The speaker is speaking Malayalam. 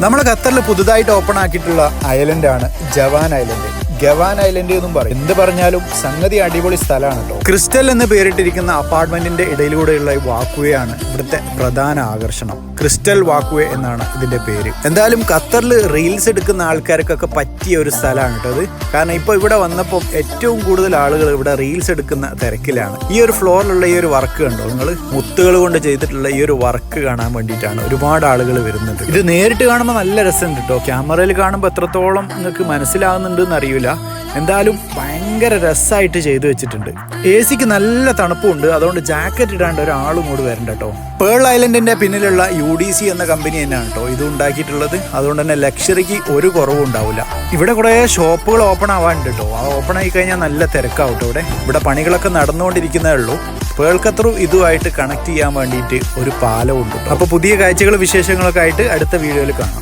നമ്മുടെ ഖത്തറിൽ പുതുതായിട്ട് ഓപ്പൺ ആക്കിയിട്ടുള്ള ഐലൻഡാണ് ജവാൻ ഐലൻഡ്. ഗവാൻ ഐലൻഡ് എന്നും പറയും. എന്ത് പറഞ്ഞാലും സംഗതി അടിപൊളി സ്ഥലമാണ് കേട്ടോ. ക്രിസ്റ്റൽ എന്ന് പേരിട്ടിരിക്കുന്ന അപ്പാർട്ട്മെന്റിന്റെ ഇടയിലൂടെയുള്ള ഈ വാക്ക്വേ ഇവിടുത്തെ പ്രധാന ആകർഷണം. ക്രിസ്റ്റൽ വാക്ക്വേ എന്നാണ് ഇതിന്റെ പേര്. എന്തായാലും ഖത്തറിൽ റീൽസ് എടുക്കുന്ന ആൾക്കാർക്കൊക്കെ പറ്റിയ ഒരു സ്ഥലമാണ് കേട്ടോ അത്. കാരണം ഇപ്പൊ ഇവിടെ വന്നപ്പോൾ ഏറ്റവും കൂടുതൽ ആളുകൾ ഇവിടെ റീൽസ് എടുക്കുന്ന തിരക്കിലാണ്. ഈ ഒരു ഫ്ലോറിലുള്ള ഈ ഒരു വർക്ക് കണ്ടോ നിങ്ങൾ? മുത്തുകൾ കൊണ്ട് ചെയ്തിട്ടുള്ള ഈ ഒരു വർക്ക് കാണാൻ വേണ്ടിയിട്ടാണ് ഒരുപാട് ആളുകൾ വരുന്നത്. ഇത് നേരിട്ട് കാണുമ്പോൾ നല്ല രസമുണ്ട് കേട്ടോ. ക്യാമറയിൽ കാണുമ്പോൾ എത്രത്തോളം നിങ്ങൾക്ക് മനസ്സിലാകുന്നുണ്ട് എന്ന് അറിയില്ല. എന്തായാലും ഭയങ്കര രസമായിട്ട് ചെയ്തു വെച്ചിട്ടുണ്ട്. AC-ക്ക് നല്ല തണുപ്പുണ്ട്. അതുകൊണ്ട് ജാക്കറ്റ് ഇടാണ്ട് ഒരാളും ഇങ്ങോട്ട് വരണ്ട കേട്ടോ. പേൾ ഐലൻഡിന്റെ പിന്നിലുള്ള UDC എന്ന കമ്പനി തന്നെയാണ് കേട്ടോ ഇത് ഉണ്ടാക്കിയിട്ടുള്ളത്. അതുകൊണ്ട് തന്നെ ലക്ഷറിക്ക് ഒരു കുറവും ഉണ്ടാവില്ല. ഇവിടെ കുറേ ഷോപ്പുകൾ ഓപ്പൺ ആവാനുണ്ട് കേട്ടോ. ആ ഓപ്പൺ ആയി കഴിഞ്ഞാൽ നല്ല തിരക്കാവും കേട്ടോ. ഇവിടെ പണികളൊക്കെ നടന്നുകൊണ്ടിരിക്കുന്നതേ ഉള്ളൂ. പേൾ ഖത്തർ ഇതുമായിട്ട് കണക്ട് ചെയ്യാൻ വേണ്ടിയിട്ട് ഒരു പാലം ഉണ്ട്. അപ്പോൾ പുതിയ കാഴ്ചകൾ വിശേഷങ്ങളൊക്കെ ആയിട്ട് അടുത്ത വീഡിയോയിൽ കാണാം.